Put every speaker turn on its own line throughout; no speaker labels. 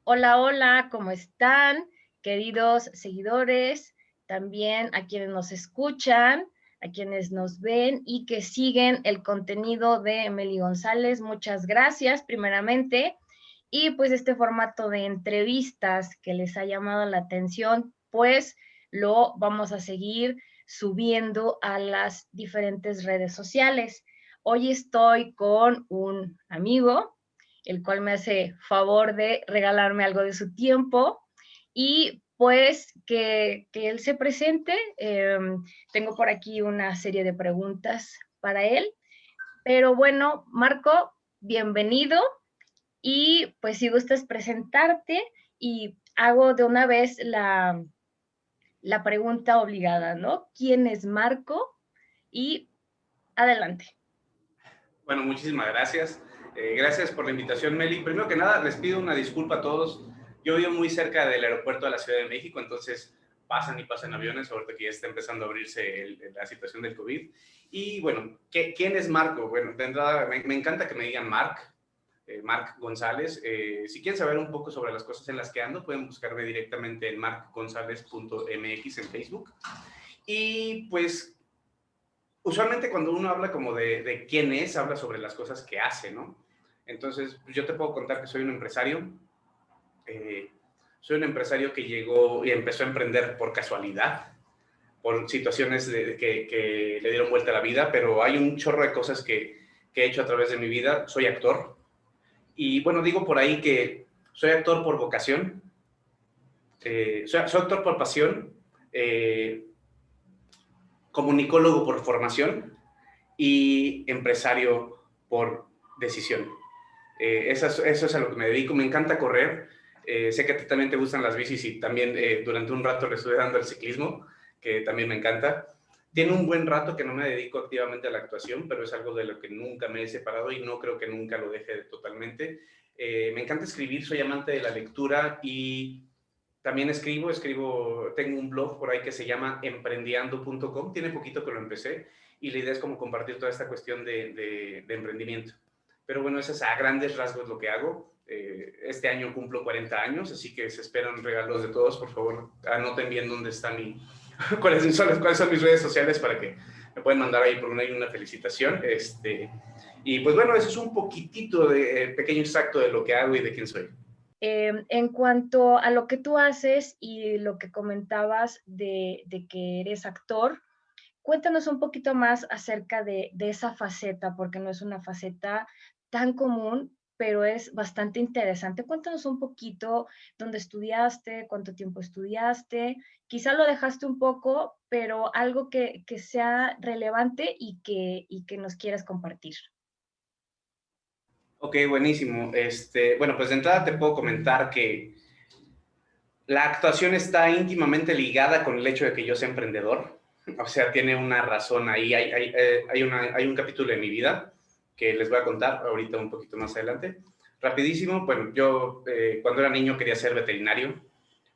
Hola, hola, ¿cómo están, queridos seguidores? También a quienes nos escuchan, a quienes nos ven y que siguen el contenido de Meli González. Muchas gracias, primeramente. Y pues este formato de entrevistas que les ha llamado la atención, pues lo vamos a seguir subiendo a las diferentes redes sociales. Hoy estoy con un amigo, el cual me hace favor de regalarme algo de su tiempo y pues que él se presente. Tengo por aquí una serie de preguntas para él, pero bueno, Marco, bienvenido y pues si gustas presentarte y hago de una vez la pregunta obligada, ¿no? ¿Quién es Marco? Y adelante.
Bueno, muchísimas gracias. Gracias por la invitación, Meli. Primero que nada, les pido una disculpa a todos. Yo vivo muy cerca del aeropuerto de la Ciudad de México, entonces pasan y pasan aviones, ahorita que ya está empezando a abrirse la situación del COVID. Y bueno, ¿quién es Marco? Bueno, de entrada, me encanta que me digan Marc, Marc González. Si quieren saber un poco sobre las cosas en las que ando, pueden buscarme directamente en marcgonzalez.mx en Facebook. Y pues usualmente cuando uno habla como de quién es, habla sobre las cosas que hace, ¿no? Entonces, pues yo te puedo contar que soy un empresario. eh, Soy un empresario que llegó y empezó a emprender por casualidad, por situaciones que le dieron vuelta a la vida, pero hay un chorro de cosas que he hecho a través de mi vida. Soy actor y bueno, digo por ahí que soy actor por vocación, soy actor por pasión, eh, comunicólogo por formación y empresario por decisión. Eso es a lo que me dedico. Me encanta correr. Sé que a ti también te gustan las bicis y también durante un rato le estuve dando el ciclismo, que también me encanta. Tiene un buen rato que no me dedico activamente a la actuación, pero es algo de lo que nunca me he separado y no creo que nunca lo deje totalmente. Me encanta escribir, soy amante de la lectura y también tengo un blog por ahí que se llama emprendiando.com, tiene poquito que lo empecé y la idea es como compartir toda esta cuestión de emprendimiento. Pero bueno, eso es a grandes rasgos lo que hago. Este año cumplo 40 años, así que se esperan regalos de todos. Por favor, anoten bien dónde está cuáles son mis redes sociales para que me pueden mandar ahí por una felicitación. Y pues bueno, eso es un poquitito de pequeño extracto de lo que hago y de quién soy.
En cuanto a lo que tú haces y lo que comentabas de que eres actor, cuéntanos un poquito más acerca de esa faceta, porque no es una faceta tan común, pero es bastante interesante. Cuéntanos un poquito dónde estudiaste, cuánto tiempo estudiaste, quizá lo dejaste un poco, pero algo que sea relevante y que nos quieras compartir.
Ok, buenísimo. Bueno, pues de entrada te puedo comentar que la actuación está íntimamente ligada con el hecho de que yo sea emprendedor. O sea, tiene una razón ahí. Hay un capítulo de mi vida que les voy a contar ahorita un poquito más adelante. Rapidísimo, bueno, yo cuando era niño quería ser veterinario,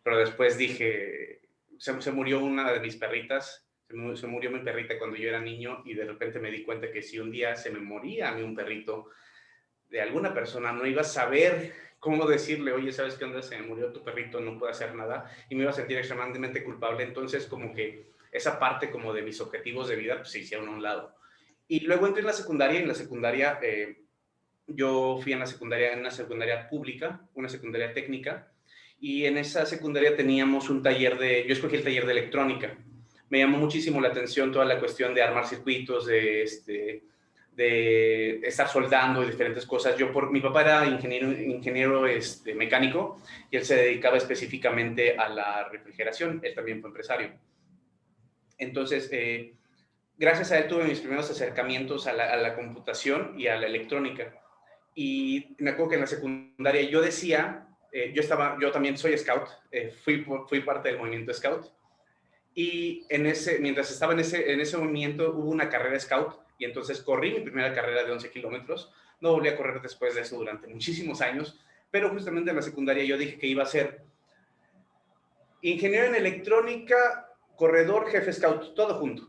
pero después dije, se murió una de mis perritas, se murió mi perrita cuando yo era niño y de repente me di cuenta que si un día se me moría a mí un perrito, de alguna persona, no iba a saber cómo decirle, oye, ¿sabes qué onda? Se me murió tu perrito, no puedo hacer nada, y me iba a sentir extremadamente culpable. Entonces, como que esa parte como de mis objetivos de vida, pues se hicieron a un lado. Y luego entré en la secundaria, y en la secundaria, yo fui en una secundaria pública, una secundaria técnica, y en esa secundaria teníamos yo escogí el taller de electrónica. Me llamó muchísimo la atención toda la cuestión de armar circuitos, de estar soldando y diferentes cosas. Mi papá era ingeniero mecánico y él se dedicaba específicamente a la refrigeración. Él también fue empresario. Entonces, gracias a él tuve mis primeros acercamientos a la computación y a la electrónica. Y me acuerdo que en la secundaria yo decía, yo también soy scout, fui parte del movimiento scout. Y mientras estaba en ese movimiento hubo una carrera scout y entonces corrí mi primera carrera de 11 kilómetros. No volví a correr después de eso durante muchísimos años, pero justamente en la secundaria yo dije que iba a ser ingeniero en electrónica, corredor, jefe scout, todo junto.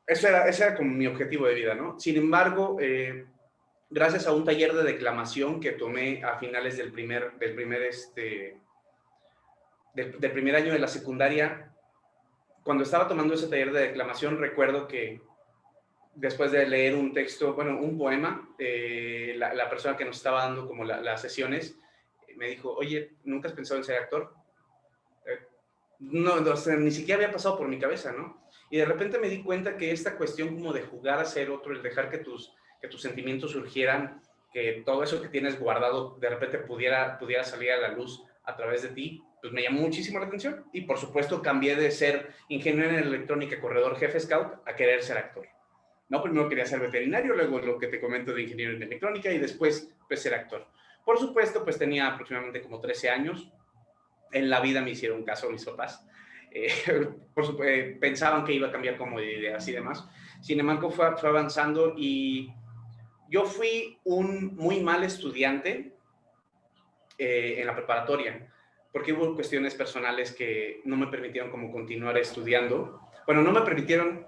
Ese era como mi objetivo de vida, ¿no? Sin embargo, gracias a un taller de declamación que tomé a finales del primer año de la secundaria. Cuando estaba tomando ese taller de declamación, recuerdo que después de leer un texto, bueno, un poema, la persona que nos estaba dando como las sesiones, me dijo, oye, ¿nunca has pensado en ser actor? No, o sea, ni siquiera había pasado por mi cabeza, ¿no? Y de repente me di cuenta que esta cuestión como de jugar a ser otro, el dejar que tus sentimientos surgieran, que todo eso que tienes guardado de repente pudiera salir a la luz a través de ti, pues me llamó muchísimo la atención. Y por supuesto cambié de ser ingeniero en electrónica, corredor, jefe scout, a querer ser actor. No, primero quería ser veterinario, luego lo que te comento de ingeniero en electrónica y después pues ser actor. Por supuesto, pues tenía aproximadamente como 13 años. En la vida me hicieron caso mis papás. Pensaban que iba a cambiar como de ideas y demás. Sin embargo, fue avanzando y yo fui un muy mal estudiante en la preparatoria, porque hubo cuestiones personales que no me permitieron como continuar estudiando. Bueno, no me permitieron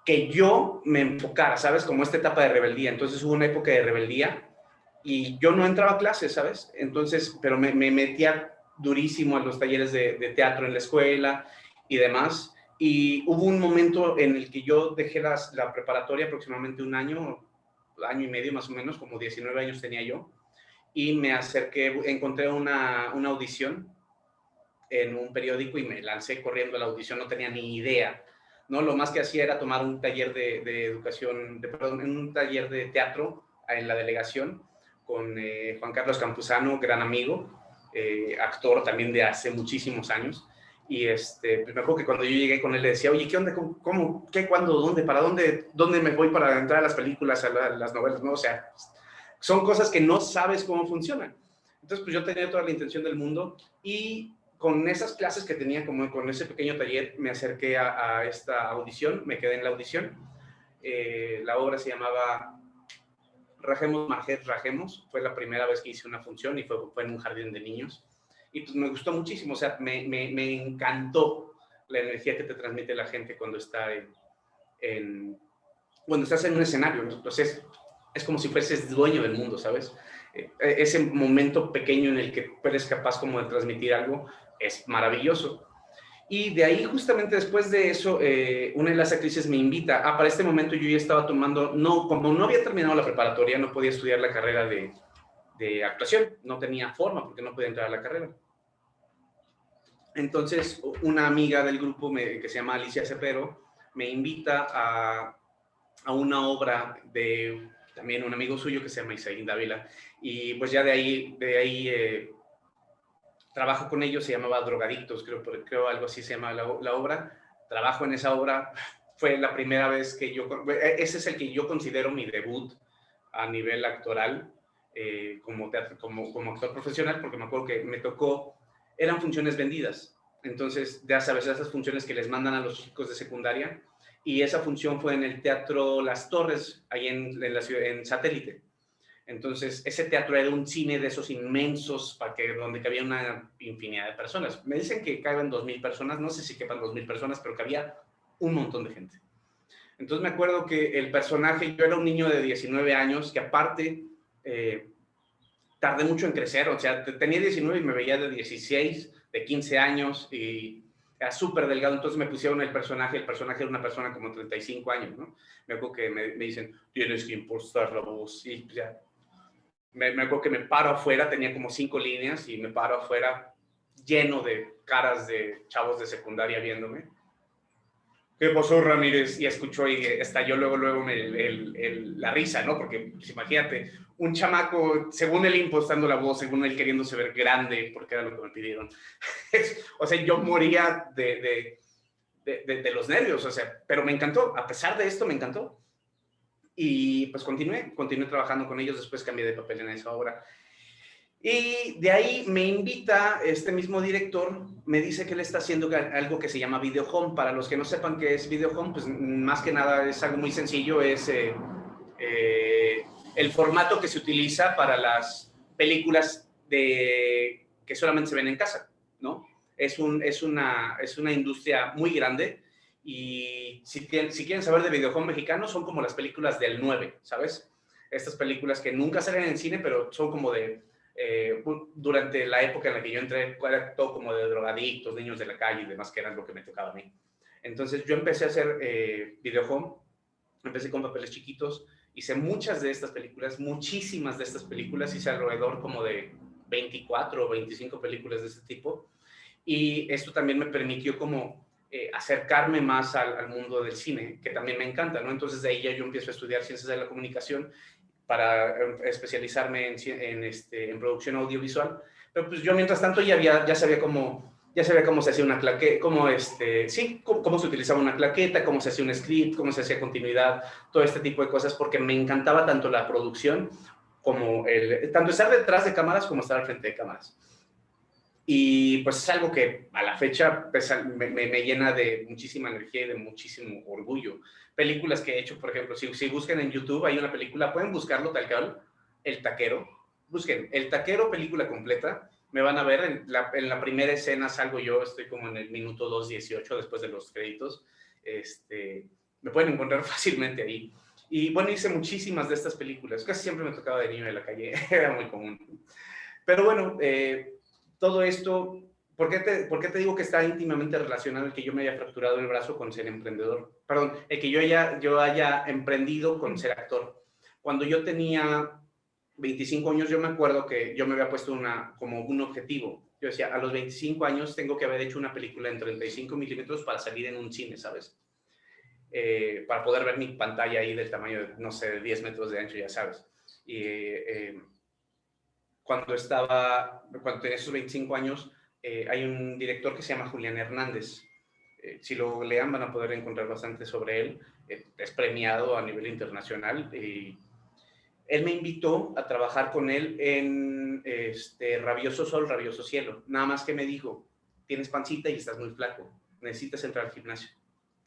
que yo me enfocara, ¿sabes? Como esta etapa de rebeldía. Entonces hubo una época de rebeldía y yo no entraba a clases, ¿sabes? Entonces, pero me metía durísimo a los talleres de teatro en la escuela y demás. Y hubo un momento en el que yo dejé la preparatoria, aproximadamente un año y medio más o menos, como 19 años tenía yo, y me acerqué, encontré una audición en un periódico y me lancé corriendo a la audición, no tenía ni idea, ¿no? Lo más que hacía era tomar un taller de educación, perdón, un taller de teatro en la delegación con Juan Carlos Campuzano, gran amigo, actor también de hace muchísimos años. Y pues me acuerdo que cuando yo llegué con él le decía, oye, ¿qué onda? ¿Cómo? ¿Qué? ¿Cuándo? ¿Dónde? ¿Para dónde me voy para entrar a las películas, a las novelas? ¿No? O sea, son cosas que no sabes cómo funcionan. Entonces, pues yo tenía toda la intención del mundo y con esas clases que tenía, como con ese pequeño taller, me acerqué a esta audición, me quedé en la audición. La obra se llamaba Rajemos, Marget, Rajemos. Fue la primera vez que hice una función y fue en un jardín de niños. Y pues me gustó muchísimo, o sea, me encantó la energía que te transmite la gente cuando está cuando estás en un escenario. Entonces, es como si fueses dueño del mundo, ¿sabes? Ese momento pequeño en el que eres capaz como de transmitir algo es maravilloso. Y de ahí, justamente después de eso, una de las actrices me invita. Para este momento yo ya estaba tomando, como no había terminado la preparatoria, no podía estudiar la carrera de actuación, no tenía forma porque no podía entrar a la carrera. Entonces, una amiga del grupo que se llama Alicia Cepero me invita a una obra de también un amigo suyo que se llama Isaín Dávila, y pues ya de ahí trabajo con ellos, se llamaba Drogadictos, creo algo así se llama la obra. Trabajo en esa obra, fue la primera vez que ese es el que yo considero mi debut a nivel actoral, como actor profesional, porque me acuerdo que me tocó, eran funciones vendidas, entonces ya sabes, esas funciones que les mandan a los chicos de secundaria, y esa función fue en el Teatro Las Torres, ahí en la ciudad, en Satélite. Entonces, ese teatro era un cine de esos inmensos, donde cabía una infinidad de personas. Me dicen que caben 2,000 personas, no sé si quepan 2,000 personas, pero cabía un montón de gente. Entonces me acuerdo que el personaje, yo era un niño de 19 años, que aparte tardé mucho en crecer, o sea, tenía 19 y me veía de 16, de 15 años, y era súper delgado. Entonces me pusieron el personaje era una persona como 35 años, ¿no? Me acuerdo que me dicen, tienes que impostar la voz, y ya. Me acuerdo que me paro afuera, tenía como 5 líneas, y me paro afuera lleno de caras de chavos de secundaria viéndome. ¿Qué pasó, Ramírez? Y escuchó y estalló luego la risa, ¿no? Porque pues, imagínate, un chamaco, según él impostando la voz, según él queriéndose ver grande, porque era lo que me pidieron. O sea, yo moría de los nervios, o sea, pero me encantó, a pesar de esto me encantó. Y pues continué trabajando con ellos, después cambié de papel en esa obra. Y de ahí me invita este mismo director, me dice que él está haciendo algo que se llama Video Home. Para los que no sepan qué es Video Home, pues más que nada es algo muy sencillo, es el formato que se utiliza para las películas que solamente se ven en casa, ¿no? Es una industria muy grande, y si quieren saber de Video Home mexicano, son como las películas del 9, ¿sabes? estas películas que nunca salen en cine, pero son como de, durante la época en la que yo entré, era todo como de drogadictos, niños de la calle y demás, que eran lo que me tocaba a mí. Entonces yo empecé a hacer video home, empecé con papeles chiquitos, hice muchas de estas películas, muchísimas de estas películas, hice alrededor como de 24 o 25 películas de este tipo, y esto también me permitió como acercarme más al mundo del cine, que también me encanta, ¿no? Entonces de ahí ya yo empiezo a estudiar ciencias de la comunicación para especializarme en producción audiovisual, pero pues yo mientras tanto ya sabía cómo se hacía una claqueta, cómo se utilizaba una claqueta, cómo se hacía un script, cómo se hacía continuidad, todo este tipo de cosas, porque me encantaba tanto la producción como tanto estar detrás de cámaras como estar al frente de cámaras. Y pues es algo que a la fecha pues, me llena de muchísima energía y de muchísimo orgullo. Películas que he hecho, por ejemplo, si buscan en YouTube, hay una película, pueden buscarlo tal cual, El Taquero. Busquen El Taquero, película completa. Me van a ver, en la primera escena salgo yo, estoy como en el minuto 2:18 después de los créditos. Me pueden encontrar fácilmente ahí. Y bueno, hice muchísimas de estas películas. Casi siempre me tocaba de niño de la calle, era muy común. Pero bueno, todo esto, ¿por qué te digo que está íntimamente relacionado el que yo me haya fracturado el brazo con ser emprendedor? Perdón, el que yo haya emprendido con ser actor. Cuando yo tenía 25 años, yo me acuerdo que yo me había puesto como un objetivo. Yo decía, a los 25 años tengo que haber hecho una película en 35 milímetros para salir en un cine, ¿sabes? Para poder ver mi pantalla ahí del tamaño de, no sé, de 10 metros de ancho, ya sabes. Y cuando tenía esos 25 años, hay un director que se llama Julián Hernández. Si lo lean van a poder encontrar bastante sobre él. Es premiado a nivel internacional. Él me invitó a trabajar con él en Rabioso Sol, Rabioso Cielo. Nada más que me dijo, tienes pancita y estás muy flaco, necesitas entrar al gimnasio.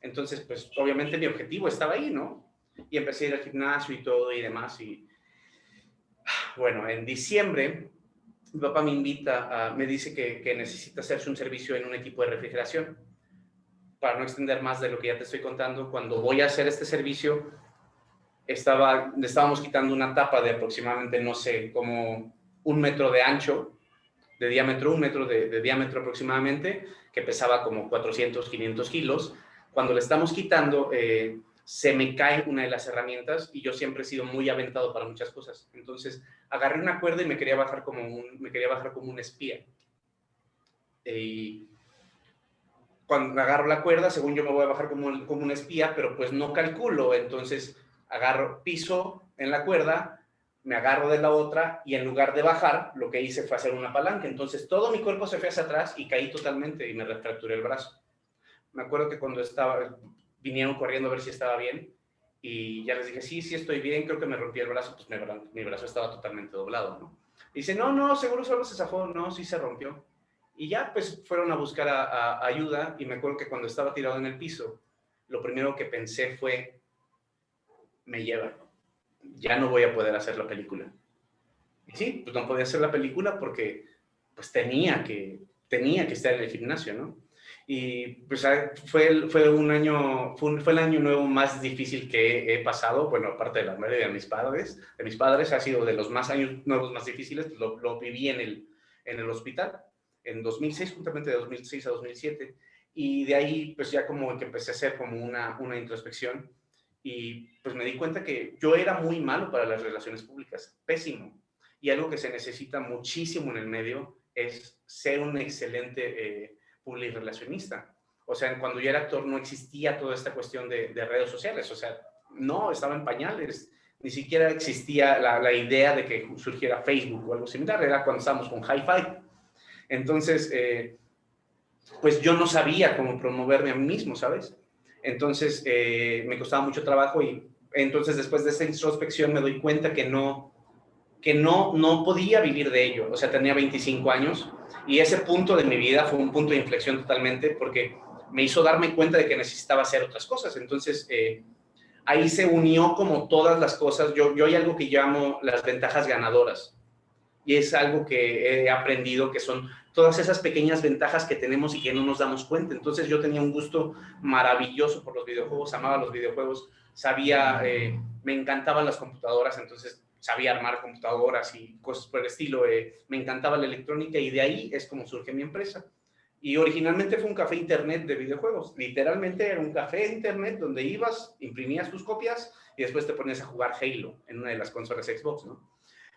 Entonces, pues obviamente mi objetivo estaba ahí, ¿no? Y empecé a ir al gimnasio y todo y demás. Y bueno, en diciembre, mi papá me me dice que necesita hacerse un servicio en un equipo de refrigeración. Para no extender más de lo que ya te estoy contando, cuando voy a hacer este servicio, le estábamos quitando una tapa de aproximadamente, no sé, como 1 metro de ancho, de diámetro, 1 metro de diámetro aproximadamente, que pesaba como 400, 500 kilos. Cuando le estamos quitando, se me cae una de las herramientas y yo siempre he sido muy aventado para muchas cosas. Entonces, agarré una cuerda y me quería bajar como un espía. Y cuando agarro la cuerda, según yo me voy a bajar como un espía, pero pues no calculo. Entonces, piso en la cuerda, me agarro de la otra y en lugar de bajar, lo que hice fue hacer una palanca. Entonces, todo mi cuerpo se fue hacia atrás y caí totalmente y me fracturé el brazo. Me acuerdo que cuando vinieron corriendo a ver si estaba bien y ya les dije, sí, estoy bien, creo que me rompí el brazo, pues mi brazo estaba totalmente doblado, ¿no? Y dice, no, seguro solo se zafó, no, sí se rompió. Y ya, pues, fueron a buscar ayuda y me acuerdo que cuando estaba tirado en el piso, lo primero que pensé fue, me lleva, ya no voy a poder hacer la película. Y sí, pues no podía hacer la película porque, pues, tenía que estar en el gimnasio, ¿no? Y pues fue el año nuevo más difícil que he pasado, bueno, aparte de la muerte de mis padres, ha sido de los años nuevos más difíciles. Lo viví en el hospital en 2006, justamente de 2006 a 2007, y de ahí pues ya como que empecé a hacer como una introspección y pues me di cuenta que yo era muy malo para las relaciones públicas, pésimo, y algo que se necesita muchísimo en el medio es ser un excelente publirelacionista. O sea, cuando yo era actor no existía toda esta cuestión de redes sociales, o sea, no, estaba en pañales, ni siquiera existía la idea de que surgiera Facebook o algo similar, era cuando estábamos con Hi-Fi. Entonces, pues yo no sabía cómo promoverme a mí mismo, ¿sabes? Entonces, me costaba mucho trabajo y entonces después de esta introspección me doy cuenta que no podía vivir de ello. O sea, tenía 25 años y ese punto de mi vida fue un punto de inflexión totalmente porque me hizo darme cuenta de que necesitaba hacer otras cosas. Entonces, ahí se unió como todas las cosas. Yo hay algo que llamo las ventajas ganadoras y es algo que he aprendido que son todas esas pequeñas ventajas que tenemos y que no nos damos cuenta. Entonces yo tenía un gusto maravilloso por los videojuegos, amaba los videojuegos, sabía, me encantaban las computadoras, entonces sabía armar computadoras y cosas por el estilo, me encantaba la electrónica y de ahí es como surge mi empresa. Y originalmente fue un café internet de videojuegos, literalmente era un café internet donde ibas, imprimías tus copias y después te ponías a jugar Halo en una de las consolas Xbox, ¿no?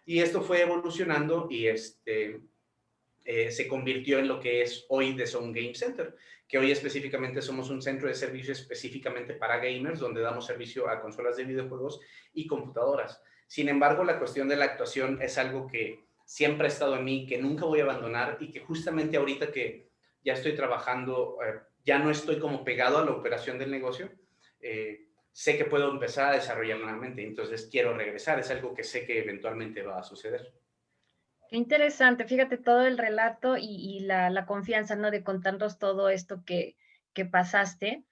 Y esto fue evolucionando y se convirtió en lo que es hoy The Zone Game Center, que hoy específicamente somos un centro de servicio específicamente para gamers, donde damos servicio a consolas de videojuegos y computadoras. Sin embargo, la cuestión de la actuación es algo que siempre ha estado en mí, que nunca voy a abandonar y que justamente ahorita que ya estoy trabajando, ya no estoy como pegado a la operación del negocio, sé que puedo empezar a desarrollar nuevamente, entonces quiero regresar, es algo que sé que eventualmente va a suceder.
Qué interesante, fíjate todo el relato y la confianza, ¿no? De contarnos todo esto que pasaste.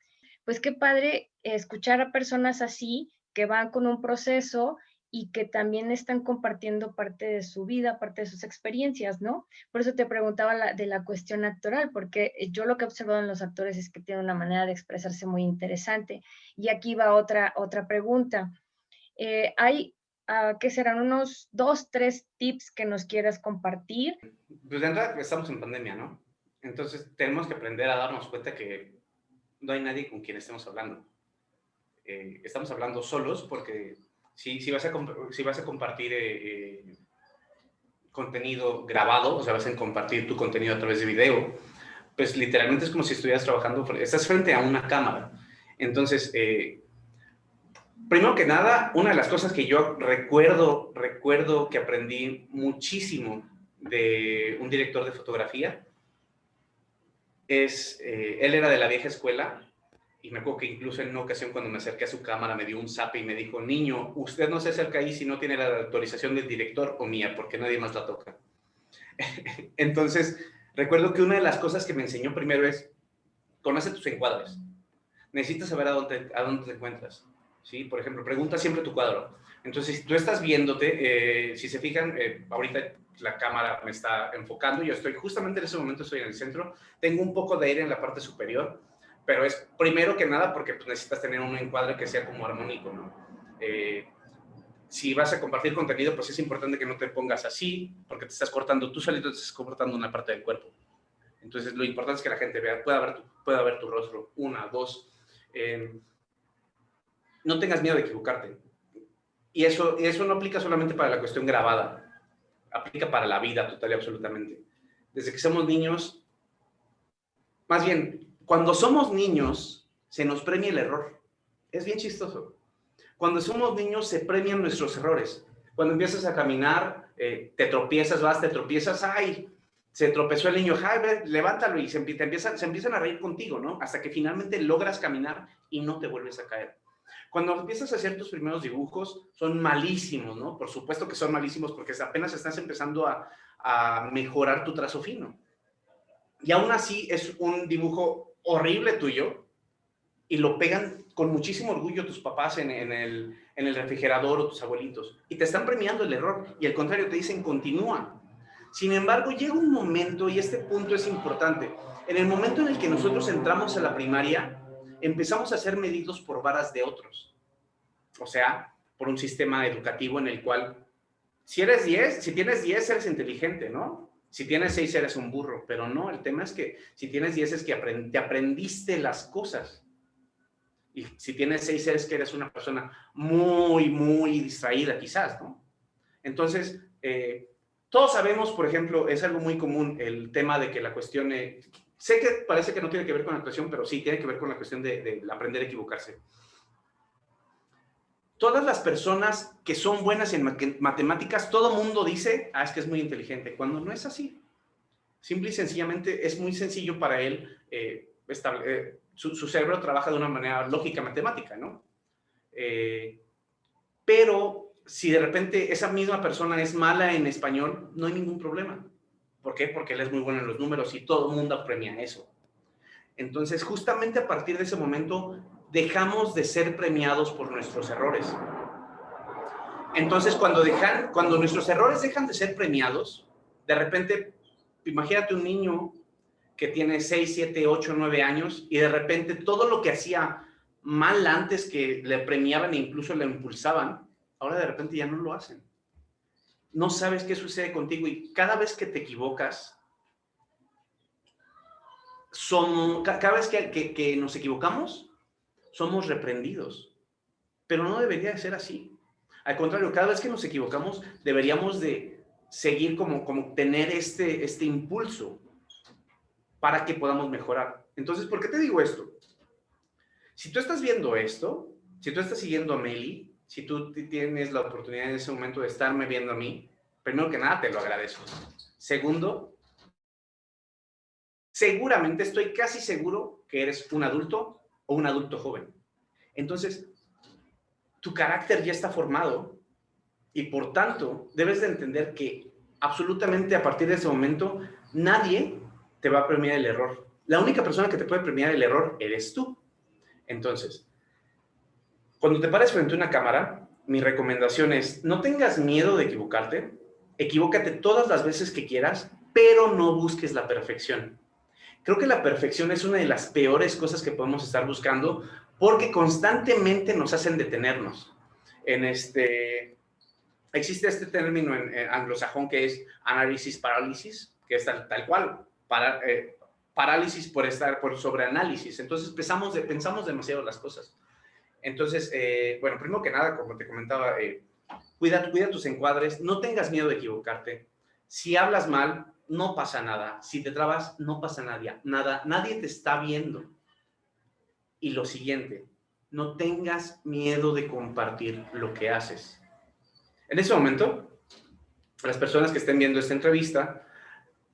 Pues qué padre escuchar a personas así que van con un proceso y que también están compartiendo parte de su vida, parte de sus experiencias, ¿no? Por eso te preguntaba de la cuestión actoral, porque yo lo que he observado en los actores es que tienen una manera de expresarse muy interesante. Y aquí va otra pregunta. Hay ¿qué serán? Unos 2, 3 tips que nos quieras compartir.
Pues de entrada estamos en pandemia, ¿no? Entonces tenemos que aprender a darnos cuenta que no hay nadie con quien estemos hablando. Estamos hablando solos porque si vas a compartir contenido grabado, o sea, vas a compartir tu contenido a través de video, pues literalmente es como si estuvieras trabajando, estás frente a una cámara. Entonces, primero que nada, una de las cosas que yo recuerdo que aprendí muchísimo de un director de fotografía es, él era de la vieja escuela y me acuerdo que incluso en una ocasión cuando me acerqué a su cámara me dio un zape y me dijo, niño, usted no se acerca ahí si no tiene la autorización del director o mía, porque nadie más la toca. Entonces, recuerdo que una de las cosas que me enseñó primero es, conoce tus encuadres. Necesitas saber a dónde te encuentras. ¿Sí? Por ejemplo, pregunta siempre tu cuadro. Entonces, si tú estás viéndote, si se fijan, ahorita la cámara me está enfocando, yo estoy justamente en ese momento, estoy en el centro, tengo un poco de aire en la parte superior, pero es primero que nada porque pues, necesitas tener un encuadre que sea como armónico, ¿no? Si vas a compartir contenido, pues es importante que no te pongas así, porque te estás cortando, tú solito te estás cortando una parte del cuerpo. Entonces, lo importante es que la gente vea, pueda ver tu rostro, una, dos. No tengas miedo de equivocarte. Y eso no aplica solamente para la cuestión grabada, aplica para la vida total y absolutamente. Desde que somos niños, más bien, cuando somos niños, se nos premia el error. Es bien chistoso. Cuando somos niños, se premian nuestros errores. Cuando empiezas a caminar, te tropiezas, ¡ay! Se tropezó el niño, ¡ay! Levántalo y se empiezan a reír contigo, ¿no? Hasta que finalmente logras caminar y no te vuelves a caer. Cuando empiezas a hacer tus primeros dibujos, son malísimos, ¿no? Por supuesto que son malísimos porque apenas estás empezando a mejorar tu trazo fino. Y aún así es un dibujo horrible tuyo y lo pegan con muchísimo orgullo tus papás en el refrigerador o tus abuelitos. Y te están premiando el error y al contrario te dicen continúa. Sin embargo, llega un momento, y este punto es importante, en el momento en el que nosotros entramos a la primaria, empezamos a ser medidos por varas de otros. O sea, por un sistema educativo en el cual, si tienes 10, eres inteligente, ¿no? Si tienes 6, eres un burro. Pero no, el tema es que si tienes 10 es que te aprendiste las cosas. Y si tienes 6, es que eres una persona muy, muy distraída quizás, ¿no? Entonces, todos sabemos, por ejemplo, es algo muy común el tema de que la cuestión... sé que parece que no tiene que ver con la actuación, pero sí tiene que ver con la cuestión de aprender a equivocarse. Todas las personas que son buenas en matemáticas, todo mundo dice, es que es muy inteligente, cuando no es así. Simple y sencillamente es muy sencillo para él, su cerebro trabaja de una manera lógica matemática, ¿no? Pero si de repente esa misma persona es mala en español, no hay ningún problema. ¿Por qué? Porque él es muy bueno en los números y todo el mundo premia eso. Entonces, justamente a partir de ese momento, dejamos de ser premiados por nuestros errores. Entonces, cuando nuestros errores dejan de ser premiados, de repente imagínate un niño que tiene 6, 7, 8, 9 años y de repente todo lo que hacía mal antes, que le premiaban e incluso le impulsaban, ahora de repente ya no lo hacen. No sabes qué sucede contigo y cada vez que te equivocas, cada vez que nos equivocamos, somos reprendidos. Pero no debería de ser así. Al contrario, cada vez que nos equivocamos, deberíamos de seguir como tener este impulso para que podamos mejorar. Entonces, ¿por qué te digo esto? Si tú estás viendo esto, si tú estás siguiendo a Meli, si tú tienes la oportunidad en ese momento de estarme viendo a mí, primero que nada te lo agradezco. Segundo, seguramente, estoy casi seguro que eres un adulto o un adulto joven. Entonces, tu carácter ya está formado y por tanto debes de entender que absolutamente a partir de ese momento nadie te va a premiar el error. La única persona que te puede premiar el error eres tú. Entonces, cuando te pares frente a una cámara, mi recomendación es no tengas miedo de equivocarte, equivócate todas las veces que quieras, pero no busques la perfección. Creo que la perfección es una de las peores cosas que podemos estar buscando porque constantemente nos hacen detenernos. Existe este término en anglosajón que es análisis parálisis, que es tal cual, parálisis por sobreanálisis. Entonces pensamos demasiado las cosas. Entonces, bueno, primero que nada, como te comentaba, cuida tus encuadres, no tengas miedo de equivocarte. Si hablas mal, no pasa nada. Si te trabas, no pasa nada. Nadie te está viendo. Y lo siguiente, no tengas miedo de compartir lo que haces. En ese momento, las personas que estén viendo esta entrevista,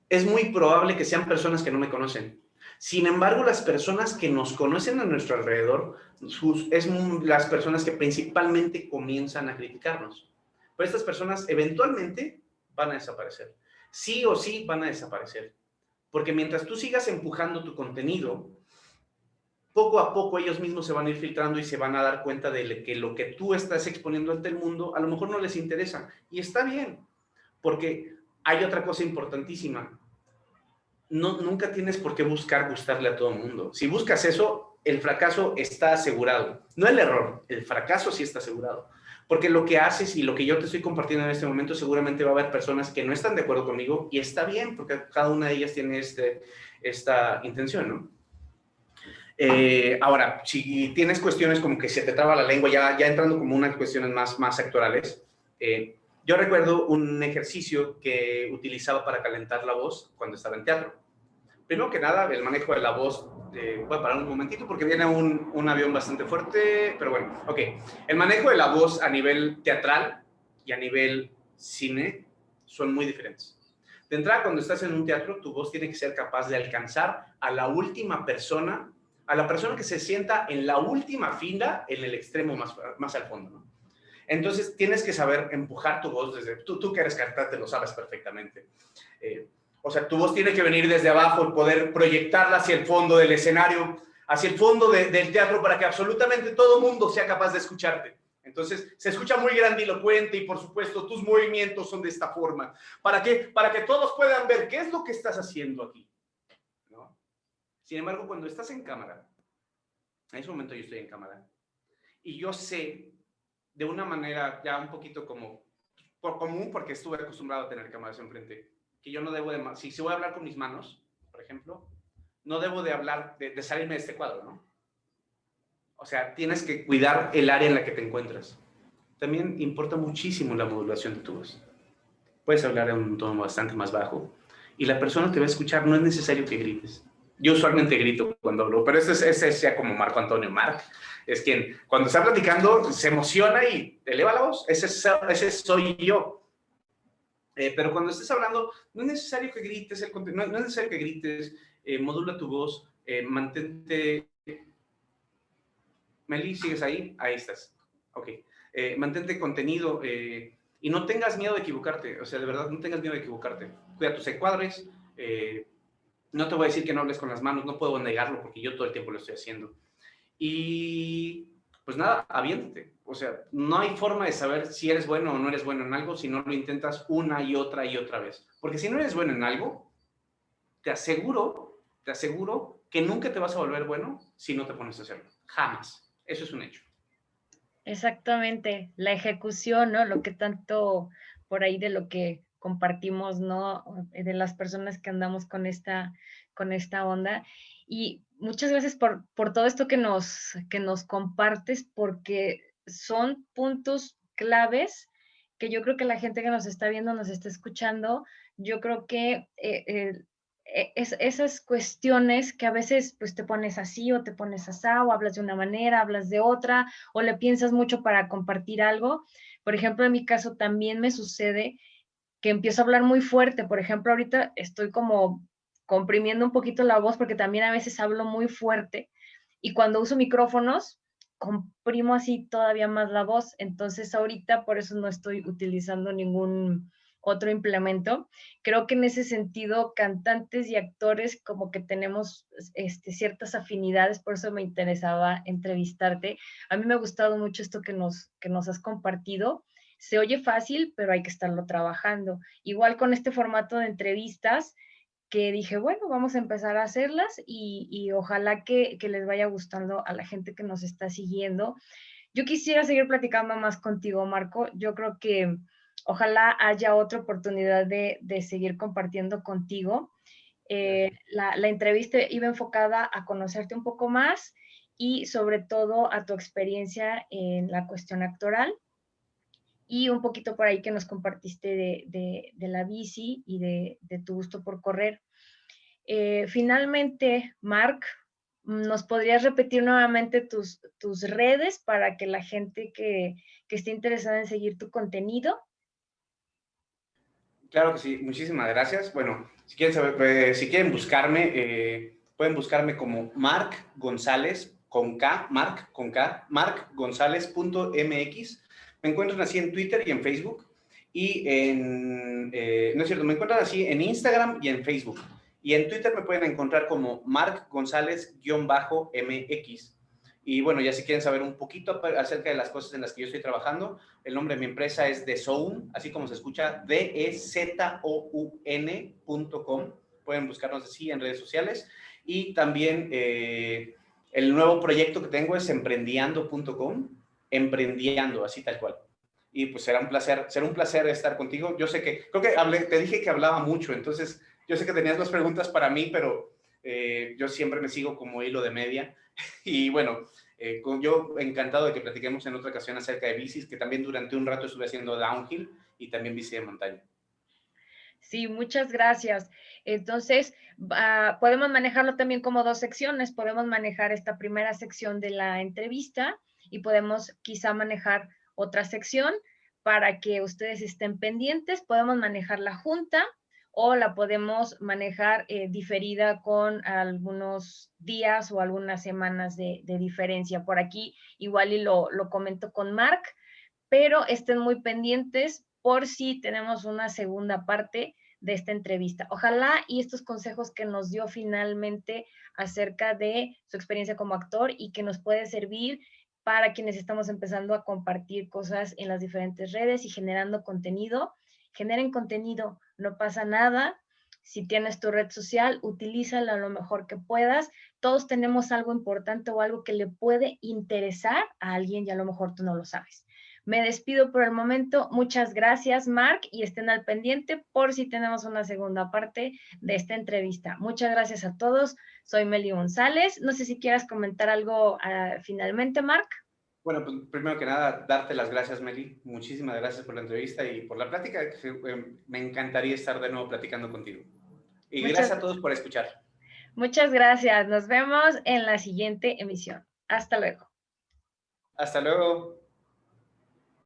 es muy probable que sean personas que no me conocen. Sin embargo, las personas que nos conocen a nuestro alrededor es las personas que principalmente comienzan a criticarnos. Pero estas personas eventualmente van a desaparecer. Sí o sí van a desaparecer. Porque mientras tú sigas empujando tu contenido, poco a poco ellos mismos se van a ir filtrando y se van a dar cuenta de que lo que tú estás exponiendo ante el mundo a lo mejor no les interesa. Y está bien, porque hay otra cosa importantísima. Nunca tienes por qué buscar gustarle a todo el mundo. Si buscas eso, el fracaso está asegurado. No el error, el fracaso sí está asegurado. Porque lo que haces y lo que yo te estoy compartiendo en este momento, seguramente va a haber personas que no están de acuerdo conmigo y está bien, porque cada una de ellas tiene esta intención, ¿no? Ahora, si tienes cuestiones como que se te traba la lengua, ya entrando como unas cuestiones más actorales, yo recuerdo un ejercicio que utilizaba para calentar la voz cuando estaba en teatro. Primero que nada, el manejo de la voz, voy a parar un momentito porque viene un avión bastante fuerte, pero bueno, ok. El manejo de la voz a nivel teatral y a nivel cine son muy diferentes. De entrada, cuando estás en un teatro, tu voz tiene que ser capaz de alcanzar a la última persona, a la persona que se sienta en la última fila, en el extremo más al fondo, ¿no? Entonces, tienes que saber empujar tu voz desde... Tú que eres cantante lo sabes perfectamente. O sea, tu voz tiene que venir desde abajo y poder proyectarla hacia el fondo del escenario, hacia el fondo del teatro para que absolutamente todo el mundo sea capaz de escucharte. Entonces, se escucha muy grandilocuente y, por supuesto, tus movimientos son de esta forma. ¿Para qué? Para que todos puedan ver qué es lo que estás haciendo aquí, ¿no? Sin embargo, cuando estás en cámara, en ese momento yo estoy en cámara, y yo sé de una manera ya un poquito como por común, porque estuve acostumbrado a tener cámaras enfrente, que yo no debo de... Si voy a hablar con mis manos, por ejemplo, no debo de hablar, de salirme de este cuadro, ¿no? O sea, tienes que cuidar el área en la que te encuentras. También importa muchísimo la modulación de tu voz. Puedes hablar en un tono bastante más bajo y la persona te va a escuchar, no es necesario que grites. Yo usualmente grito cuando hablo, pero ese es ya como Marco Antonio Marc, es quien cuando está platicando se emociona y eleva la voz, ese soy yo. Pero cuando estés hablando, no es necesario que grites, no es necesario que grites, modula tu voz, mantente... Meli, ¿sigues ahí? Ahí estás. Ok. Mantente contenido y no tengas miedo de equivocarte. O sea, de verdad, no tengas miedo de equivocarte. Cuida tus encuadres. No te voy a decir que no hables con las manos, no puedo negarlo porque yo todo el tiempo lo estoy haciendo. Y pues nada, aviéntate. O sea, no hay forma de saber si eres bueno o no eres bueno en algo si no lo intentas una y otra vez. Porque si no eres bueno en algo, te aseguro que nunca te vas a volver bueno si no te pones a hacerlo. Jamás. Eso es un hecho.
Exactamente, la ejecución, ¿no? Lo que tanto por ahí de lo que compartimos, ¿no? De las personas que andamos con esta onda. Y muchas gracias por todo esto que nos compartes, porque son puntos claves que yo creo que la gente que nos está viendo, nos está escuchando, yo creo que esas cuestiones que a veces pues te pones así o te pones así, o hablas de una manera, hablas de otra, o le piensas mucho para compartir algo. Por ejemplo, en mi caso también me sucede que empiezo a hablar muy fuerte. Por ejemplo, ahorita estoy como comprimiendo un poquito la voz porque también a veces hablo muy fuerte y cuando uso micrófonos comprimo así todavía más la voz. Entonces ahorita por eso no estoy utilizando ningún otro implemento. Creo que en ese sentido, cantantes y actores como que tenemos ciertas afinidades, por eso me interesaba entrevistarte. A mí me ha gustado mucho esto que nos has compartido. Se oye fácil, pero hay que estarlo trabajando. Igual con este formato de entrevistas, que dije, bueno, vamos a empezar a hacerlas y ojalá que les vaya gustando a la gente que nos está siguiendo. Yo quisiera seguir platicando más contigo, Marco. Yo creo que ojalá haya otra oportunidad de seguir compartiendo contigo. La entrevista iba enfocada a conocerte un poco más y sobre todo a tu experiencia en la cuestión actoral y un poquito por ahí que nos compartiste de la bici y de tu gusto por correr. Finalmente, Marc, ¿nos podrías repetir nuevamente tus redes para que la gente que esté interesada en seguir tu contenido?
Claro que sí, muchísimas gracias. Bueno, si quieren, si quieren buscarme, pueden buscarme como Marc González, con K, Marc con K, marcgonzalez.mx. Me encuentran así en Twitter y en Facebook. Y no es cierto, me encuentran así en Instagram y en Facebook. Y en Twitter me pueden encontrar como Marc González-MX. Y bueno, ya si quieren saber un poquito acerca de las cosas en las que yo estoy trabajando, el nombre de mi empresa es DeZoun, así como se escucha, DEZOUN.com. Pueden buscarnos así en redes sociales. Y también el nuevo proyecto que tengo es emprendiando.com, emprendiendo, así tal cual. Y pues será un placer estar contigo. Yo sé que, creo que te dije que hablaba mucho, entonces yo sé que tenías las preguntas para mí, pero yo siempre me sigo como hilo de media. Y bueno, yo encantado de que platiquemos en otra ocasión acerca de bicis, que también durante un rato estuve haciendo downhill y también bici de montaña.
Sí, muchas gracias. Entonces, podemos manejarlo también como dos secciones. Podemos manejar esta primera sección de la entrevista y podemos quizá manejar otra sección para que ustedes estén pendientes. Podemos manejar la junta o la podemos manejar diferida con algunos días o algunas semanas de diferencia. Por aquí igual y lo comento con Marc, pero estén muy pendientes por si tenemos una segunda parte de esta entrevista. Ojalá y estos consejos que nos dio finalmente acerca de su experiencia como actor y que nos puede servir para quienes estamos empezando a compartir cosas en las diferentes redes y generando contenido. Generen contenido, no pasa nada. Si tienes tu red social, utilízala lo mejor que puedas. Todos tenemos algo importante o algo que le puede interesar a alguien y a lo mejor tú no lo sabes. Me despido por el momento. Muchas gracias, Marc, y estén al pendiente por si tenemos una segunda parte de esta entrevista. Muchas gracias a todos. Soy Meli González. No sé si quieras comentar algo finalmente, Marc.
Bueno, pues primero que nada, darte las gracias, Meli. Muchísimas gracias por la entrevista y por la plática. Me encantaría estar de nuevo platicando contigo. Y gracias a todos por escuchar.
Muchas gracias. Nos vemos en la siguiente emisión. Hasta luego.
Hasta luego.